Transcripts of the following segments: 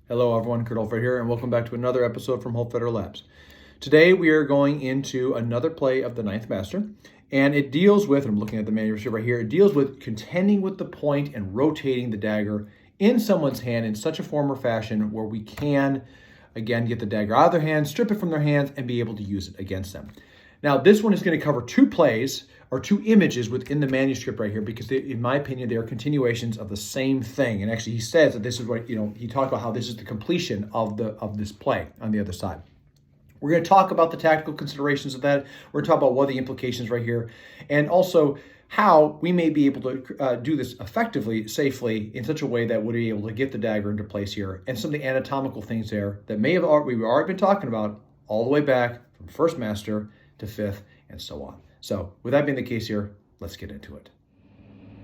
Hello everyone, Kurt Holfer here, and welcome back to another episode from Holfer Labs. Today we are going into another play of the Ninth Master, and it deals with, I'm looking at the manuscript right here, it deals with contending with the point and rotating the dagger in someone's hand in such a form or fashion where we can, again, get the dagger out of their hands, strip it from their hands, and be able to use it against them. Now, this one is going to cover two plays, or two images within the manuscript right here, because they, in my opinion, they are continuations of the same thing. And actually, he says that this is what, he talked about how this is the completion of this play on the other side. We're going to talk about the tactical considerations of that. We're going to talk about what are the implications right here, and also how we may be able to do this effectively, safely, in such a way that we'll be able to get the dagger into place here, and some of the anatomical things there that we've already been talking about all the way back from first master to fifth and so on. So with that being the case here, let's get into it.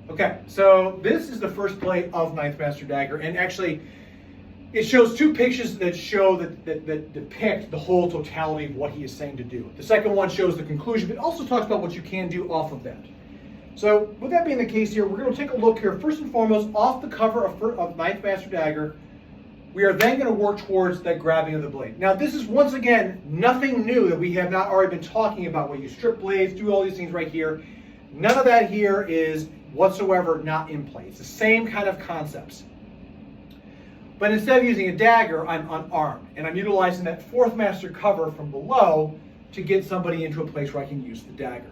Okay, so this is the first play of Ninth Master Dagger, and actually it shows two pictures that show that depict the whole totality of what he is saying to do. The second one shows the conclusion, but also talks about what you can do off of that. So with that being the case here, we're going to take a look here, first and foremost, off the cover of Ninth Master Dagger. We are then going to work towards that grabbing of the blade. Now, this is, once again, nothing new that we have not already been talking about, where you strip blades, do all these things right here. None of that here is whatsoever not in play. It's the same kind of concepts. But instead of using a dagger, I'm unarmed, and I'm utilizing that fourth master cover from below to get somebody into a place where I can use the dagger.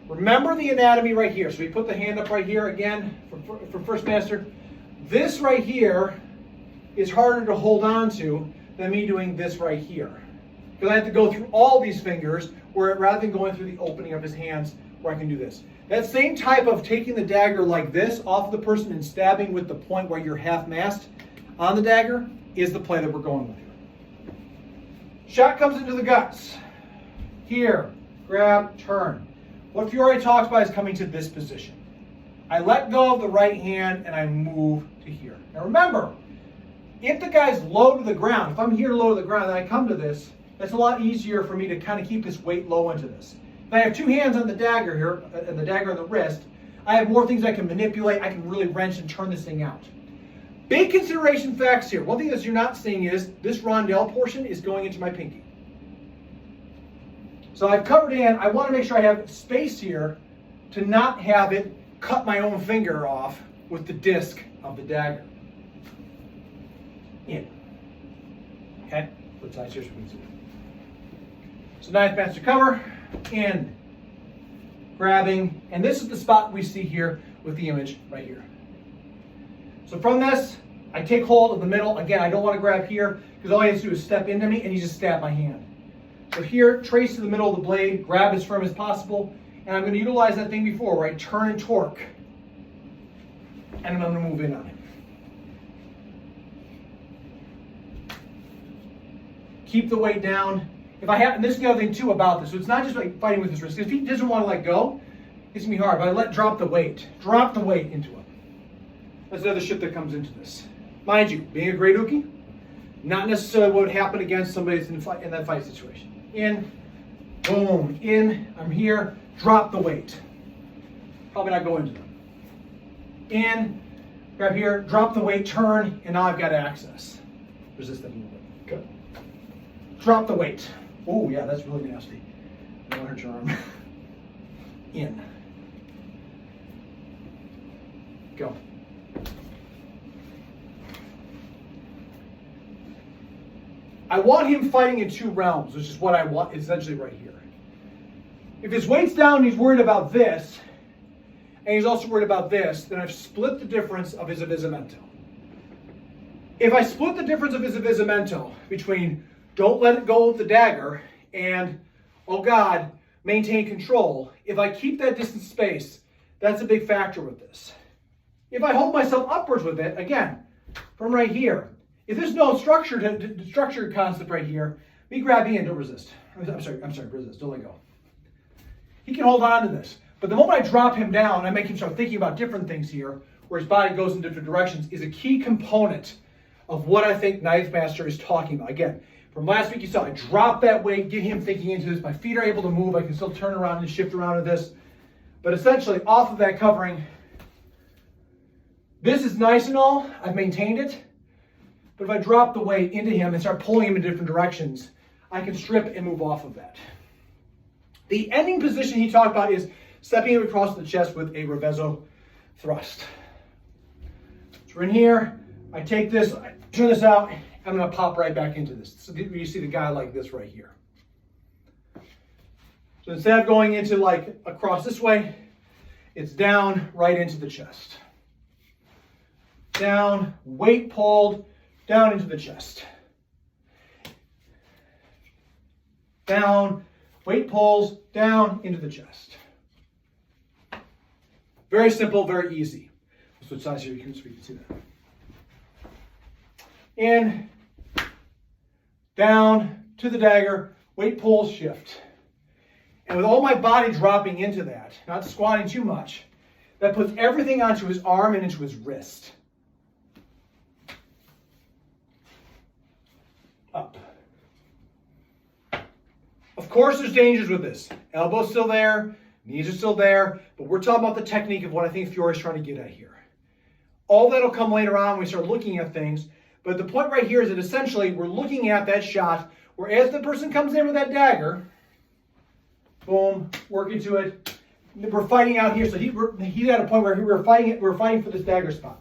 Remember the anatomy right here. So we put the hand up right here again for first master. This right here is harder to hold on to than me doing this right here, because I have to go through all these fingers, where rather than going through the opening of his hands, where I can do this. That same type of taking the dagger like this off of the person and stabbing with the point where you're half-mast on the dagger is the play that we're going with here. Shot comes into the guts. Here, grab, turn. What Fiore talks about is coming to this position. I let go of the right hand and I move to here. Now remember, if the guy's low to the ground, if I'm here low to the ground and I come to this, that's a lot easier for me to kind of keep his weight low into this. If I have two hands on the dagger here, and the dagger on the wrist, I have more things I can manipulate. I can really wrench and turn this thing out. Big consideration facts here. One thing that you're not seeing is this rondelle portion is going into my pinky. So I've covered in. I want to make sure I have space here to not have it cut my own finger off with the disc of the dagger. In. Okay? Put sides here so we can see it. So Ninth Master cover, in, grabbing, and this is the spot we see here with the image right here. So from this, I take hold of the middle. Again, I don't want to grab here, because all he has to do is step into me and he just stab my hand. So here, trace to the middle of the blade, grab as firm as possible, and I'm going to utilize that thing before, where I turn and torque, and I'm going to move in on it. Keep the weight down. If I have, and this is the other thing too about this, so it's not just like fighting with his wrist. If he doesn't want to let go, it's gonna be hard. But I drop the weight into him. That's the other shit that comes into this. Mind you, being a great uke, not necessarily what would happen against somebody in that fight situation. In, boom, in. I'm here. Drop the weight. Probably not go into them. In, grab here, drop the weight, turn, and now I've got access. Resist that a little bit. Good. Drop the weight. Oh, yeah, that's really nasty. Don't hurt your arm. In. Go. I want him fighting in two realms, which is what I want essentially right here. If his weight's down, he's worried about this, and he's also worried about this, then I've split the difference of his avvisamento. If I split the difference of his avvisamento between don't let it go with the dagger, and, oh God, maintain control. If I keep that distance space, that's a big factor with this. If I hold myself upwards with it, again, from right here, if there's no structure concept right here, me grabbing in, don't resist. I'm sorry, resist, don't let go. He can hold on to this. But the moment I drop him down, I make him start thinking about different things here, where his body goes in different directions, is a key component of what I think Ninth Master is talking about. Again, from last week you saw I drop that weight, get him thinking into this. My feet are able to move. I can still turn around and shift around to this. But essentially, off of that covering, this is nice and all. I've maintained it. But if I drop the weight into him and start pulling him in different directions, I can strip and move off of that. The ending position he talked about is stepping him across the chest with a reverso thrust. So we're in here, I take this, I turn this out, I'm going to pop right back into this. So you see the guy like this right here. So instead of going into like across this way, it's down right into the chest. Down, weight pulled, down into the chest. Down, weight pulls, down into the chest. Very simple, very easy. I'll switch sides here so you can see that. In, down, to the dagger, weight pulls, shift. And with all my body dropping into that, not squatting too much, that puts everything onto his arm and into his wrist. Up. Of course there's dangers with this. Elbow's still there, knees are still there, but we're talking about the technique of what I think Fiore's trying to get at here. All that'll come later on when we start looking at things, but the point right here is that essentially we're looking at that shot where as the person comes in with that dagger, boom, working to it, we're fighting out here. So he's at a point where we're fighting for this dagger spot.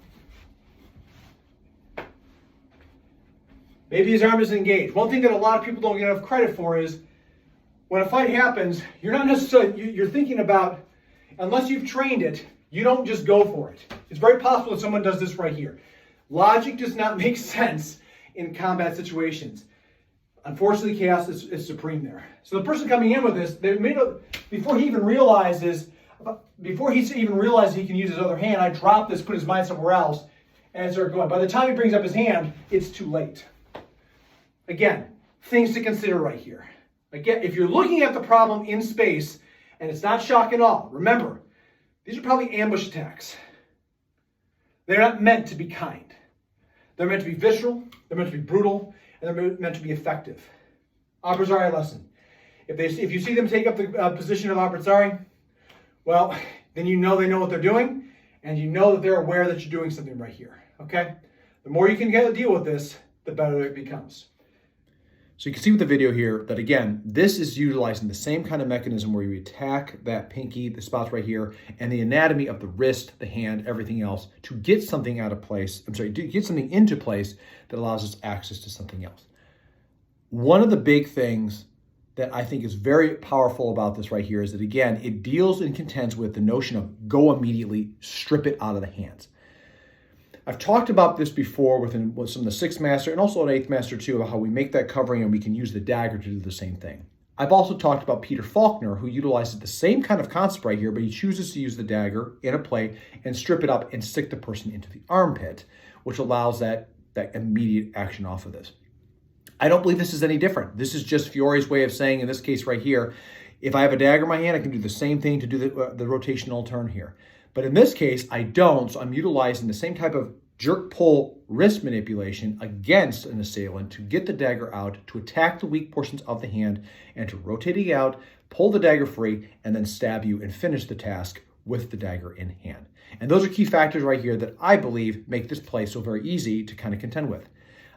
Maybe his arm is engaged. One thing that a lot of people don't get enough credit for is when a fight happens, you're not necessarily, you're thinking about, unless you've trained it, you don't just go for it. It's very possible that someone does this right here. Logic does not make sense in combat situations. Unfortunately, chaos is supreme there. So the person coming in with this, before he even realizes he can use his other hand, I drop this, put his mind somewhere else, and start going. By the time he brings up his hand, it's too late. Again, things to consider right here. Again, if you're looking at the problem in space, and it's not shock at all, remember, these are probably ambush attacks. They're not meant to be kind. They're meant to be visceral, they're meant to be brutal, and they're meant to be effective. Abrazari lesson. If you see them take up the position of Abrazari, well, then you know they know what they're doing, and you know that they're aware that you're doing something right here, okay? The more you can get to deal with this, the better it becomes. So you can see with the video here that, again, this is utilizing the same kind of mechanism where you attack that pinky, the spots right here, and the anatomy of the wrist, the hand, everything else to get something out of place. To get something into place that allows us access to something else. One of the big things that I think is very powerful about this right here is that, again, it deals and contends with the notion of go immediately, strip it out of the hands. I've talked about this before with some of the 6th Master and also an 8th Master too, about how we make that covering and we can use the dagger to do the same thing. I've also talked about Peter Faulkner, who utilizes the same kind of concept right here, but he chooses to use the dagger in a play and strip it up and stick the person into the armpit, which allows that immediate action off of this. I don't believe this is any different. This is just Fiore's way of saying, in this case right here, if I have a dagger in my hand, I can do the same thing to do the rotational turn here. But in this case, I don't, so I'm utilizing the same type of jerk pull wrist manipulation against an assailant to get the dagger out, to attack the weak portions of the hand, and to rotate it out, pull the dagger free, and then stab you and finish the task with the dagger in hand. And those are key factors right here that I believe make this play so very easy to kind of contend with.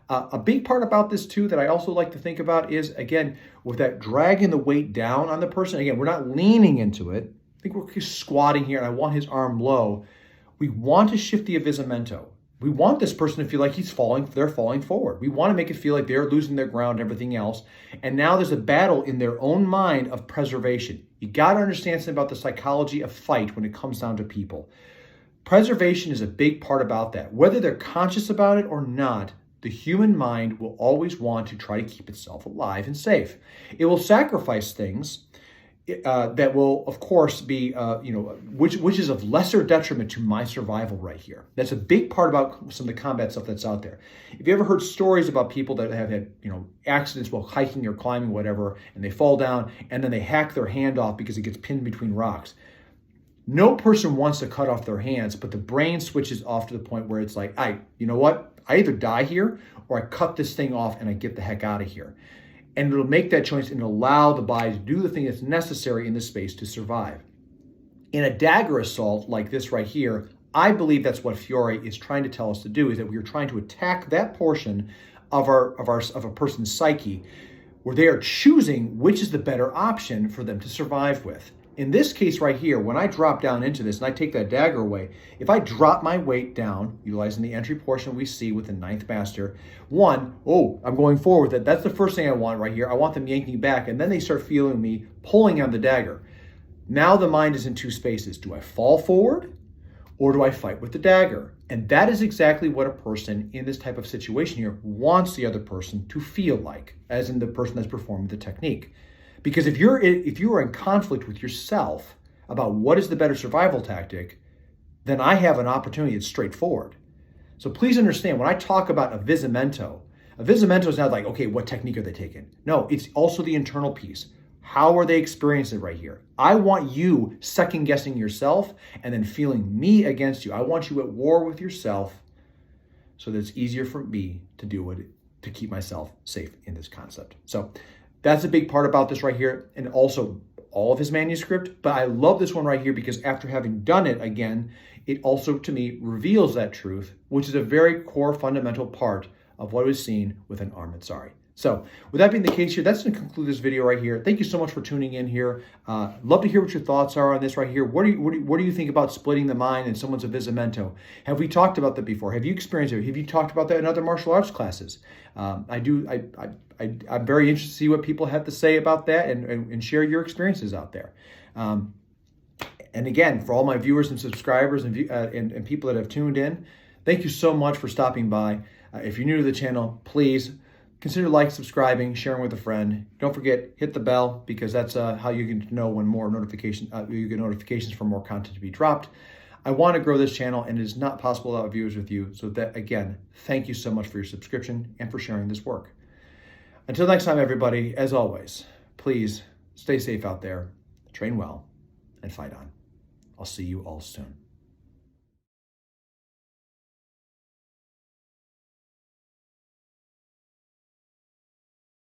A big part about this too that I also like to think about is, again, with that dragging the weight down on the person, again, we're not leaning into it. I think we're squatting here and I want his arm low. We want to shift the avvisamento. We want this person to feel like they're falling forward. We want to make it feel like they're losing their ground and everything else. And now there's a battle in their own mind of preservation. You got to understand something about the psychology of fight when it comes down to people. Preservation is a big part about that. Whether they're conscious about it or not, the human mind will always want to try to keep itself alive and safe. It will sacrifice things that will, of course, be, which is of lesser detriment to my survival right here. That's a big part about some of the combat stuff that's out there. If you ever heard stories about people that have had, accidents while hiking or climbing, whatever, and they fall down and then they hack their hand off because it gets pinned between rocks. No person wants to cut off their hands, but the brain switches off to the point where it's like, you know what? I either die here or I cut this thing off and I get the heck out of here. And it'll make that choice and allow the body to do the thing that's necessary in this space to survive. In a dagger assault like this right here, I believe that's what Fiore is trying to tell us to do, is that we are trying to attack that portion of a person's psyche where they are choosing which is the better option for them to survive with. In this case right here, when I drop down into this and I take that dagger away, if I drop my weight down, utilizing the entry portion we see with the ninth master, I'm going forward with it. That's the first thing I want right here. I want them yanking back, and then they start feeling me pulling on the dagger. Now the mind is in two spaces. Do I fall forward or do I fight with the dagger? And that is exactly what a person in this type of situation here wants the other person to feel like, as in the person that's performing the technique. Because if you are in conflict with yourself about what is the better survival tactic, then I have an opportunity that's straightforward. So please understand, when I talk about avvisimento is not like, okay, what technique are they taking? No, it's also the internal piece. How are they experiencing it right here? I want you second guessing yourself and then feeling me against you. I want you at war with yourself so that it's easier for me to do it, to keep myself safe in this concept. So that's a big part about this right here, and also all of his manuscript. But I love this one right here because after having done it again, it also, to me, reveals that truth, which is a very core fundamental part of what was seen with an Armatsari. So with that being the case here, that's going to conclude this video right here. Thank you so much for tuning in here. Love to hear what your thoughts are on this right here. What do you think about splitting the mind in someone's avvisimento? Have we talked about that before? Have you experienced it? Have you talked about that in other martial arts classes? I'm very interested to see what people have to say about that and share your experiences out there. And again, for all my viewers and subscribers and people that have tuned in, thank you so much for stopping by. If you're new to the channel, please consider subscribing, sharing with a friend. Don't forget, hit the bell, because that's how you can know when more you get notifications for more content to be dropped. I want to grow this channel, and it is not possible without viewers with you. So that, again, thank you so much for your subscription and for sharing this work. Until next time, everybody, as always, please stay safe out there, train well, and fight on. I'll see you all soon.